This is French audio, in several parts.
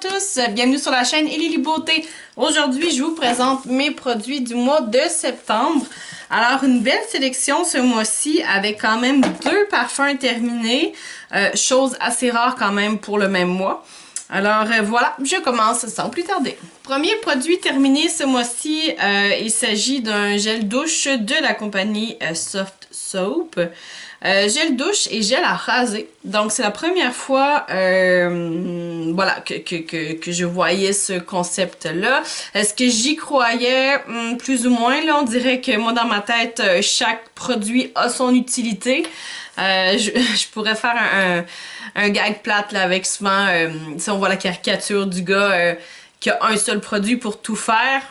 tous, bienvenue sur la chaîne Elili Beauté. Aujourd'hui, je vous présente mes produits du mois de septembre. Alors, une belle sélection ce mois-ci avec quand même 2 parfums terminés, chose assez rare quand même pour le même mois. Alors voilà, je commence sans plus tarder. Premier produit terminé ce mois-ci, il s'agit d'un gel douche de la compagnie Soft Soap. Gel douche et gel à raser. Donc c'est la première fois voilà, que je voyais ce concept-là. Est-ce que j'y croyais? Plus ou moins. Là, on dirait que moi dans ma tête, chaque produit a son utilité. Je pourrais faire un gag plate là, avec souvent, si on voit la caricature du gars qui a un seul produit pour tout faire.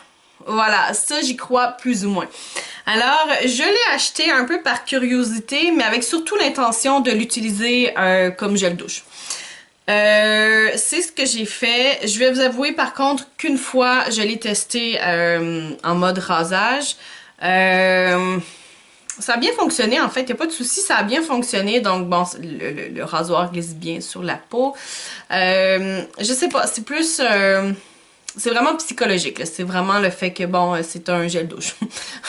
Voilà, ça j'y crois plus ou moins. Alors, je l'ai acheté un peu par curiosité, mais avec surtout l'intention de l'utiliser comme gel douche. C'est ce que j'ai fait. Je vais vous avouer par contre qu'une fois, je l'ai testé en mode rasage. Ça a bien fonctionné en fait, il n'y a pas de souci, ça a bien fonctionné. Donc bon, le rasoir glisse bien sur la peau. Je sais pas, c'est plus... c'est vraiment psychologique, c'est vraiment le fait que, bon, c'est un gel douche.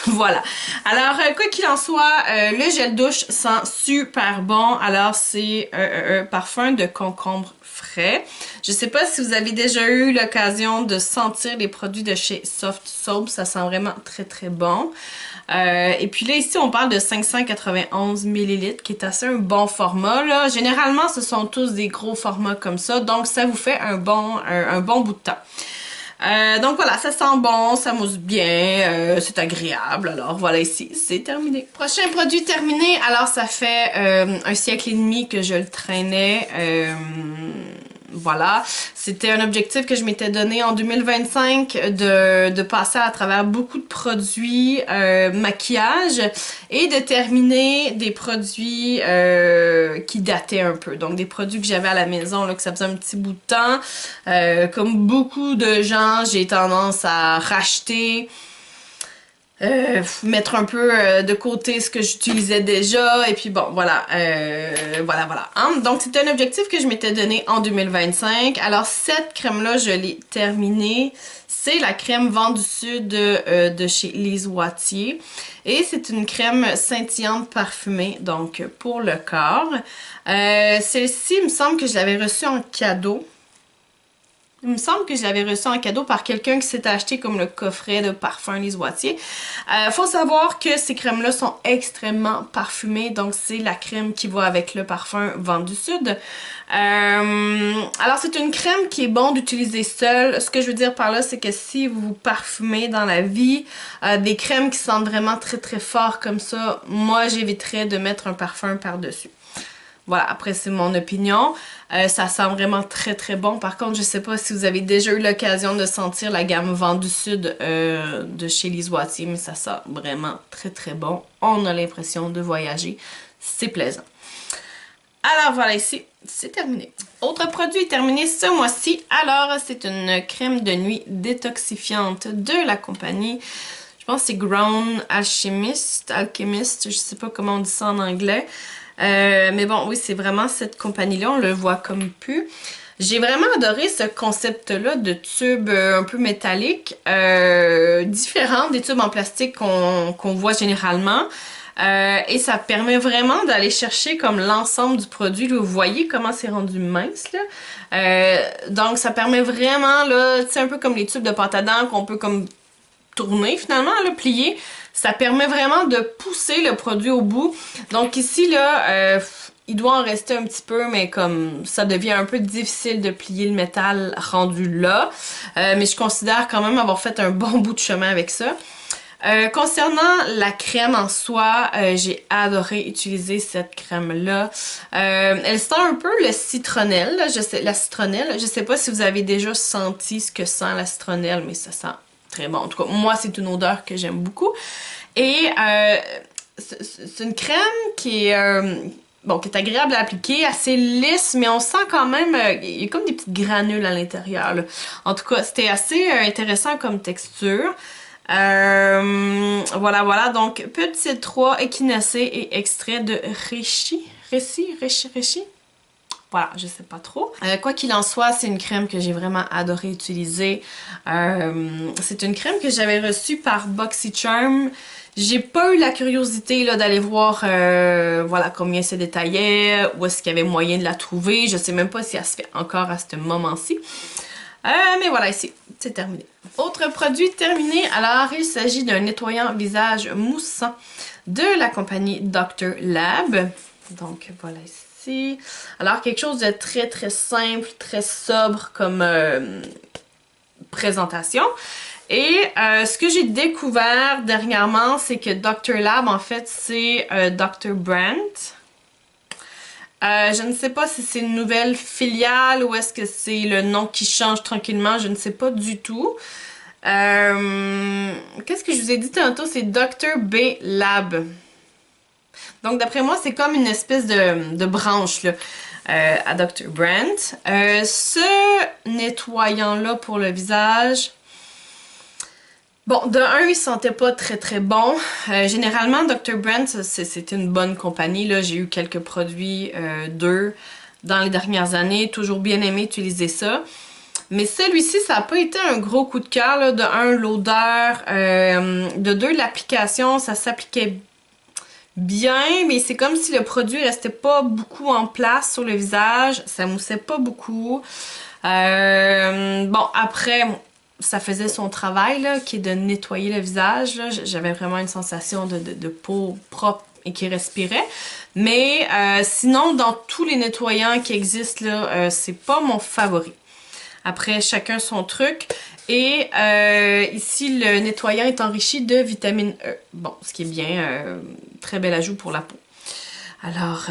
Voilà. Alors, quoi qu'il en soit, le gel douche sent super bon. Alors, c'est un parfum de concombre frais. Je sais pas si vous avez déjà eu l'occasion de sentir les produits de chez Soft Soap. Ça sent vraiment très, très bon. Et puis là, ici, on parle de 591 ml, qui est assez un bon format, là. Généralement, ce sont tous des gros formats comme ça. Donc, ça vous fait un bon bout de temps. Donc voilà, ça sent bon, ça mousse bien, c'est agréable. Alors voilà, ici, c'est terminé. Prochain produit terminé. Alors ça fait un siècle et demi que je le traînais. Voilà, c'était un objectif que je m'étais donné en 2025 de passer à travers beaucoup de produits maquillage et de terminer des produits qui dataient un peu. Donc des produits que j'avais à la maison, là, que ça faisait un petit bout de temps. Comme beaucoup de gens, j'ai tendance à racheter, mettre un peu de côté ce que j'utilisais déjà, et puis bon, voilà, voilà. Hein? Donc, c'était un objectif que je m'étais donné en 2025. Alors, cette crème-là, je l'ai terminée. C'est la crème Vent du Sud de chez Lise Wattier. Et c'est une crème scintillante parfumée, donc pour le corps. Celle-ci, il me semble que je l'avais reçue en cadeau. Il me semble que je l'avais reçu en cadeau par quelqu'un qui s'était acheté comme le coffret de parfum Lise Wattier. Faut savoir que ces crèmes-là sont extrêmement parfumées, donc c'est la crème qui va avec le parfum Vent du Sud. Alors c'est une crème qui est bon d'utiliser seule. Ce que je veux dire par là, c'est que si vous parfumez dans la vie, des crèmes qui sentent vraiment très très fort comme ça, moi j'éviterais de mettre un parfum par-dessus. Voilà, après c'est mon opinion. Ça sent vraiment très très bon. Par contre, je sais pas si vous avez déjà eu l'occasion de sentir la gamme Vent du Sud de chez Lise Wattier, mais ça sent vraiment très très bon. On a l'impression de voyager. C'est plaisant. Alors voilà, ici, c'est terminé. Autre produit terminé ce mois-ci. Alors, c'est une crème de nuit détoxifiante de la compagnie. Je pense que c'est Grown Alchemist, je sais pas comment on dit ça en anglais. Mais bon, oui, c'est vraiment cette compagnie-là, on le voit comme pu. J'ai vraiment adoré ce concept-là de tubes un peu métalliques, différents des tubes en plastique qu'on voit généralement. Et ça permet vraiment d'aller chercher comme l'ensemble du produit. Là, vous voyez comment c'est rendu mince, là. Donc, ça permet vraiment, là, tu sais, un peu comme les tubes de pâte à dents qu'on peut comme tourner finalement, là, plier. Ça permet vraiment de pousser le produit au bout. Donc ici, là, il doit en rester un petit peu, mais comme ça devient un peu difficile de plier le métal rendu là. Mais je considère quand même avoir fait un bon bout de chemin avec ça. Concernant la crème en soi, j'ai adoré utiliser cette crème-là. Elle sent un peu le citronnelle, là, la citronnelle. Je sais pas si vous avez déjà senti ce que sent la citronnelle, mais ça sent très bon. En tout cas, moi, c'est une odeur que j'aime beaucoup. Et c'est une crème qui est, bon, qui est agréable à appliquer, assez lisse, mais on sent quand même, il y a comme des petites granules à l'intérieur. En tout cas, c'était assez intéressant comme texture. Voilà. Donc, petit 3, échinacée et extrait de reishi. Voilà, je sais pas trop. Quoi qu'il en soit, c'est une crème que j'ai vraiment adoré utiliser. C'est une crème que j'avais reçue par BoxyCharm. J'ai pas eu la curiosité là d'aller voir voilà combien ça détaillait, où est-ce qu'il y avait moyen de la trouver. Je sais même pas si elle se fait encore à ce moment-ci. Mais voilà, ici, c'est terminé. Autre produit terminé, alors il s'agit d'un nettoyant visage moussant de la compagnie Dr. Lab. Donc voilà ici. Alors quelque chose de très très simple, très sobre comme présentation. Et ce que j'ai découvert dernièrement, c'est que Dr. Lab, en fait, c'est Dr. Brandt. Je ne sais pas si c'est une nouvelle filiale ou est-ce que c'est le nom qui change tranquillement, je ne sais pas du tout. Qu'est-ce que je vous ai dit tantôt? C'est Dr. B Lab. Donc d'après moi, c'est comme une espèce de branche là, à Dr. Brandt. Ce nettoyant-là pour le visage... Bon, de un, il sentait pas très très bon. Généralement, Dr. Brandt, c'est une bonne compagnie. Là, j'ai eu quelques produits d'eux dans les dernières années. Toujours bien aimé utiliser ça. Mais celui-ci, ça n'a pas été un gros coup de cœur. Là. De un, l'odeur. De deux, l'application, ça s'appliquait bien. Mais c'est comme si le produit restait pas beaucoup en place sur le visage. Ça moussait pas beaucoup. Bon, après... ça faisait son travail, là, qui est de nettoyer le visage. J'avais vraiment une sensation de peau propre et qui respirait. Mais sinon, dans tous les nettoyants qui existent, là, c'est pas mon favori. Après, chacun son truc. Et ici, le nettoyant est enrichi de vitamine E. Bon, ce qui est bien, très bel ajout pour la peau. Alors,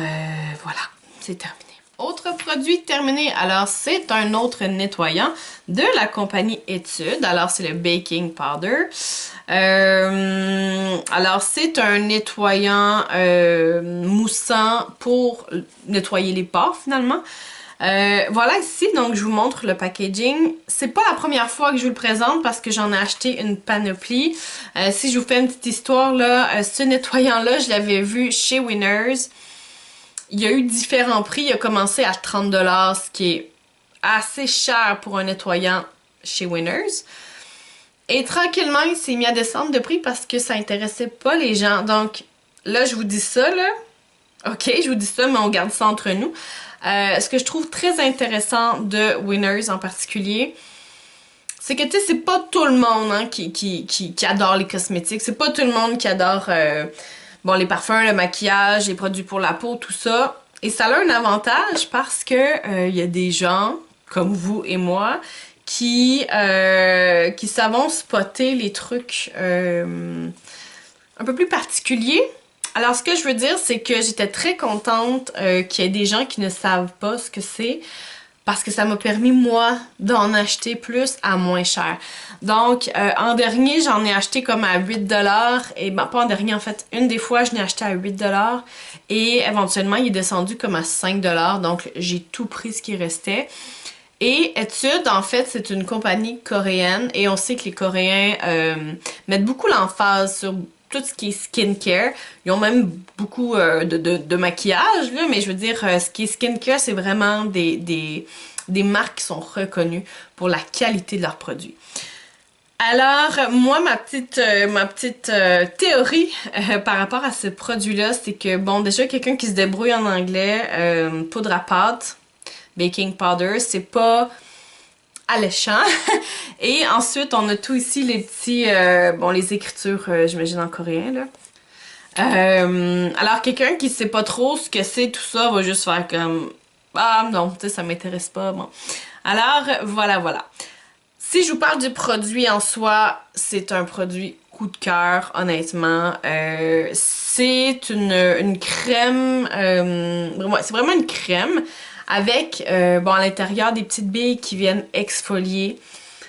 voilà, c'est terminé. Autre produit terminé, alors c'est un autre nettoyant de la compagnie Etude, alors c'est le Baking Powder. Alors c'est un nettoyant moussant pour nettoyer les pores finalement. Voilà ici, donc je vous montre le packaging. C'est pas la première fois que je vous le présente parce que j'en ai acheté une panoplie. Si je vous fais une petite histoire là, ce nettoyant là je l'avais vu chez Winners. Il y a eu différents prix, il a commencé à 30$, ce qui est assez cher pour un nettoyant chez Winners. Et tranquillement, il s'est mis à descendre de prix parce que ça intéressait pas les gens. Donc là, je vous dis ça, là. Ok, je vous dis ça, mais on garde ça entre nous. Ce que je trouve très intéressant de Winners en particulier, c'est que, tu sais, c'est pas tout le monde hein, qui adore les cosmétiques. C'est pas tout le monde qui adore... bon, les parfums, le maquillage, les produits pour la peau, tout ça. Et ça a un avantage parce que y a des gens, comme vous et moi, qui savent spotter les trucs un peu plus particuliers. Alors, ce que je veux dire, c'est que j'étais très contente qu'il y ait des gens qui ne savent pas ce que c'est. Parce que ça m'a permis, moi, d'en acheter plus à moins cher. Donc, en dernier, j'en ai acheté comme à 8$. Et ben, pas en dernier, en fait. Une des fois, je l'ai acheté à 8$. Et éventuellement, il est descendu comme à 5$. Donc, j'ai tout pris ce qui restait. Et Etude, en fait, c'est une compagnie coréenne. Et on sait que les Coréens mettent beaucoup l'emphase sur tout ce qui est skincare. Ils ont même beaucoup de maquillage, là, mais je veux dire, ce qui est skincare, c'est vraiment des marques qui sont reconnues pour la qualité de leurs produits. Alors, moi, ma petite théorie par rapport à ce produit-là, c'est que, bon, déjà, quelqu'un qui se débrouille en anglais, poudre à pâte, baking powder, c'est pas alléchant. Et ensuite, on a tout ici les petits, bon, les écritures, j'imagine en coréen, là. Alors, quelqu'un qui sait pas trop ce que c'est, tout ça, va juste faire comme, ah non, tu sais, ça m'intéresse pas, bon. Alors, voilà. Si je vous parle du produit en soi, c'est un produit coup de cœur, honnêtement. C'est une crème, c'est vraiment une crème avec, bon, à l'intérieur des petites billes qui viennent exfolier.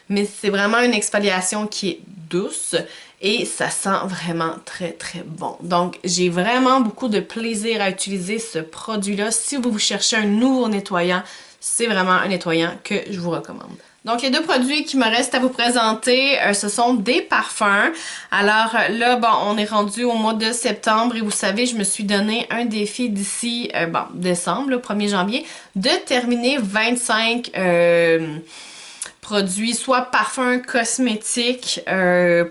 Mais c'est vraiment une exfoliation qui est douce et ça sent vraiment très très bon. Donc, j'ai vraiment beaucoup de plaisir à utiliser ce produit-là. Si vous cherchez un nouveau nettoyant, c'est vraiment un nettoyant que je vous recommande. Donc, les deux produits qui me restent à vous présenter, ce sont des parfums. Alors là, bon, on est rendu au mois de septembre et vous savez, je me suis donné un défi d'ici, décembre, le 1er janvier, de terminer 25 produits, soit parfums, cosmétiques,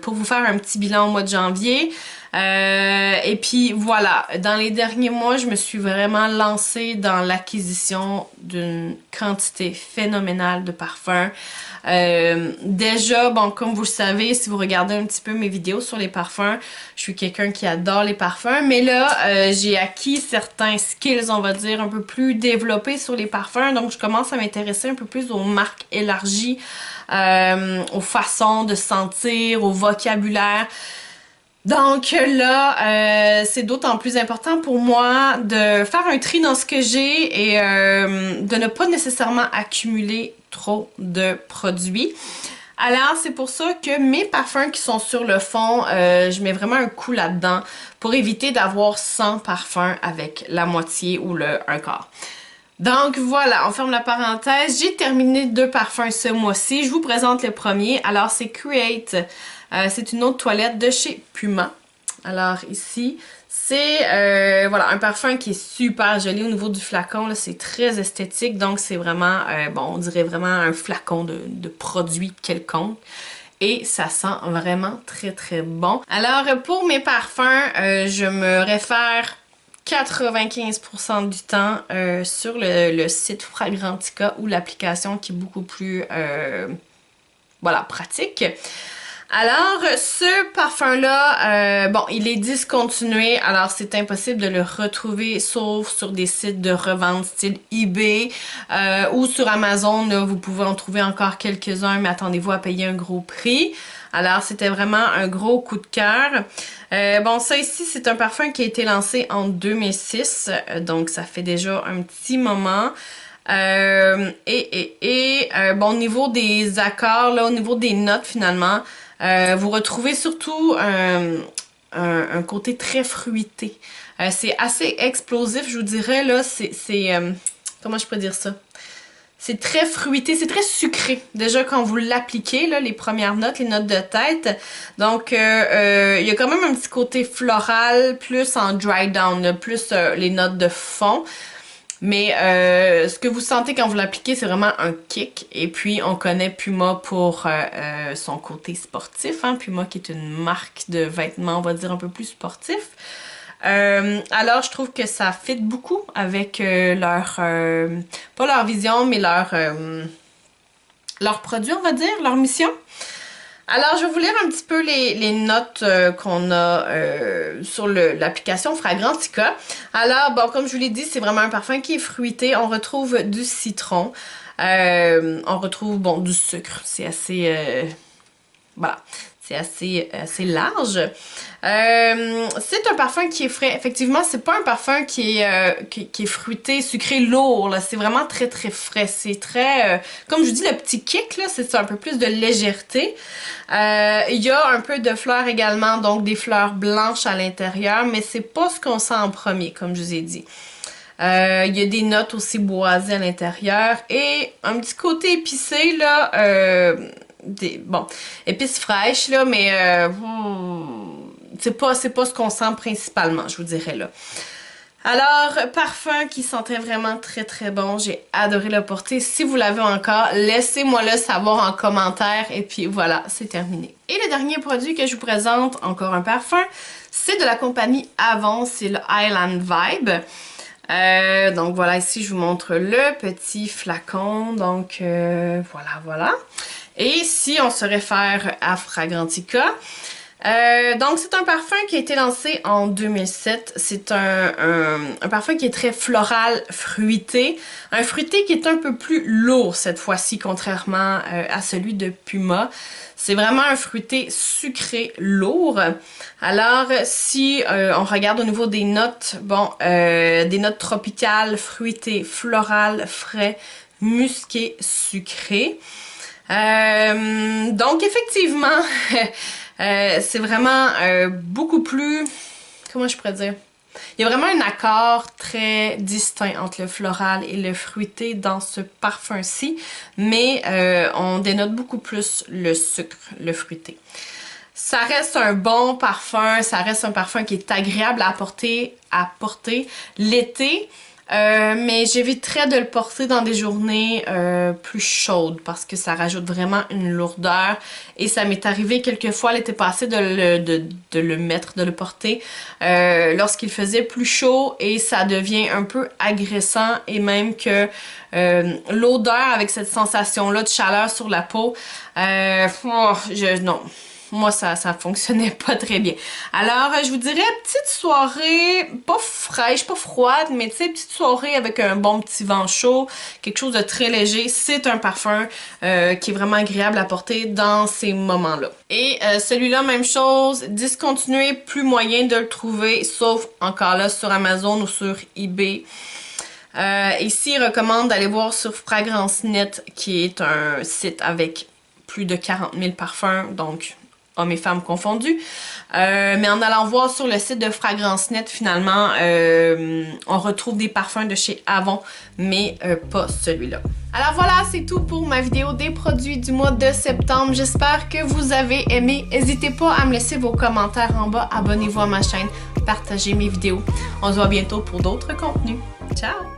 pour vous faire un petit bilan au mois de janvier. Et puis voilà, dans les derniers mois, je me suis vraiment lancée dans l'acquisition d'une quantité phénoménale de parfums. Déjà, bon, comme vous le savez, si vous regardez un petit peu mes vidéos sur les parfums, je suis quelqu'un qui adore les parfums, mais là, j'ai acquis certains skills, on va dire, un peu plus développés sur les parfums, donc je commence à m'intéresser un peu plus aux marques élargies, aux façons de sentir, au vocabulaire. Donc là, c'est d'autant plus important pour moi de faire un tri dans ce que j'ai et de ne pas nécessairement accumuler trop de produits. Alors, c'est pour ça que mes parfums qui sont sur le fond, je mets vraiment un coup là-dedans pour éviter d'avoir 100 parfums avec la moitié ou le un quart. Donc voilà, on ferme la parenthèse. J'ai terminé 2 parfums ce mois-ci. Je vous présente le premier. Alors, c'est Create. C'est une eau de toilette de chez Puma. Alors ici, c'est voilà, un parfum qui est super joli au niveau du flacon. C'est très esthétique, donc c'est vraiment, bon, on dirait vraiment un flacon de produit quelconque. Et ça sent vraiment très très bon. Alors pour mes parfums, je me réfère 95% du temps sur le site Fragrantica ou l'application qui est beaucoup plus voilà, pratique. Alors, ce parfum-là, bon, il est discontinué, alors c'est impossible de le retrouver sauf sur des sites de revente style eBay ou sur Amazon, là, vous pouvez en trouver encore quelques-uns, mais attendez-vous à payer un gros prix. Alors, c'était vraiment un gros coup de cœur. Bon, ça ici, c'est un parfum qui a été lancé en 2006, donc ça fait déjà un petit moment. Bon, au niveau des accords, là, au niveau des notes finalement, vous retrouvez surtout un côté très fruité. C'est assez explosif, je vous dirais, là, comment je peux dire ça? C'est très fruité, c'est très sucré. Déjà, quand vous l'appliquez, là, les premières notes, les notes de tête. Donc, il y a quand même un petit côté floral, plus en dry down, là, plus les notes de fond. Mais ce que vous sentez quand vous l'appliquez, c'est vraiment un kick. Et puis, on connaît Puma pour son côté sportif. Hein? Puma qui est une marque de vêtements, on va dire, un peu plus sportif. Alors, je trouve que ça fit beaucoup avec leur... pas leur vision, mais leur produit, on va dire, leur mission. Alors, je vais vous lire un petit peu les notes qu'on a sur l'application Fragrantica. Alors, bon, comme je vous l'ai dit, c'est vraiment un parfum qui est fruité. On retrouve du citron. On retrouve, bon, du sucre. C'est assez... voilà. C'est assez large. C'est un parfum qui est frais. Effectivement, c'est pas un parfum qui est fruité, sucré, lourd. C'est vraiment très, très frais. C'est très... comme je vous dis, le petit kick, là, c'est un peu plus de légèreté. Il y a un peu de fleurs également, donc des fleurs blanches à l'intérieur, mais c'est pas ce qu'on sent en premier, comme je vous ai dit. Il y a des notes aussi boisées à l'intérieur et un petit côté épicé, là... bon, épices fraîches, là, mais c'est pas ce qu'on sent principalement, je vous dirais, là. Alors, parfum qui sentait vraiment très très bon, j'ai adoré le porter. Si vous l'avez encore, laissez-moi le savoir en commentaire et puis voilà, c'est terminé. Et le dernier produit que je vous présente, encore un parfum, c'est de la compagnie Avon, c'est le Highland Vibe. Donc voilà, ici je vous montre le petit flacon, donc voilà. Et si on se réfère à Fragrantica, donc c'est un parfum qui a été lancé en 2007. C'est un parfum qui est très floral, fruité. Un fruité qui est un peu plus lourd cette fois-ci, contrairement à celui de Puma. C'est vraiment un fruité sucré lourd. Alors, si on regarde au niveau des notes, bon, des notes tropicales, fruitées, florales, frais, musqué, sucré. Donc effectivement, c'est vraiment beaucoup plus, comment je pourrais dire, Il y a vraiment un accord très distinct entre le floral et le fruité dans ce parfum-ci, mais on dénote beaucoup plus le sucre, le fruité. Ça reste un bon parfum, ça reste un parfum qui est agréable à porter l'été. Mais j'éviterais de le porter dans des journées plus chaudes parce que ça rajoute vraiment une lourdeur et ça m'est arrivé quelques fois l'été passé de le porter lorsqu'il faisait plus chaud et ça devient un peu agressant et même que l'odeur avec cette sensation-là de chaleur sur la peau, non. Moi, ça fonctionnait pas très bien. Alors, je vous dirais, petite soirée, pas fraîche, pas froide, mais tu sais, petite soirée avec un bon petit vent chaud, quelque chose de très léger. C'est un parfum qui est vraiment agréable à porter dans ces moments-là. Et celui-là, même chose, discontinué, plus moyen de le trouver, sauf encore là sur Amazon ou sur eBay. Ici, il recommande d'aller voir sur FragranceNet, qui est un site avec plus de 40 000 parfums, donc hommes et femmes confondus. Mais en allant voir sur le site de FragranceNet, finalement, on retrouve des parfums de chez Avon, mais pas celui-là. Alors voilà, c'est tout pour ma vidéo des produits du mois de septembre. J'espère que vous avez aimé. N'hésitez pas à me laisser vos commentaires en bas. Abonnez-vous à ma chaîne, partagez mes vidéos. On se voit bientôt pour d'autres contenus. Ciao!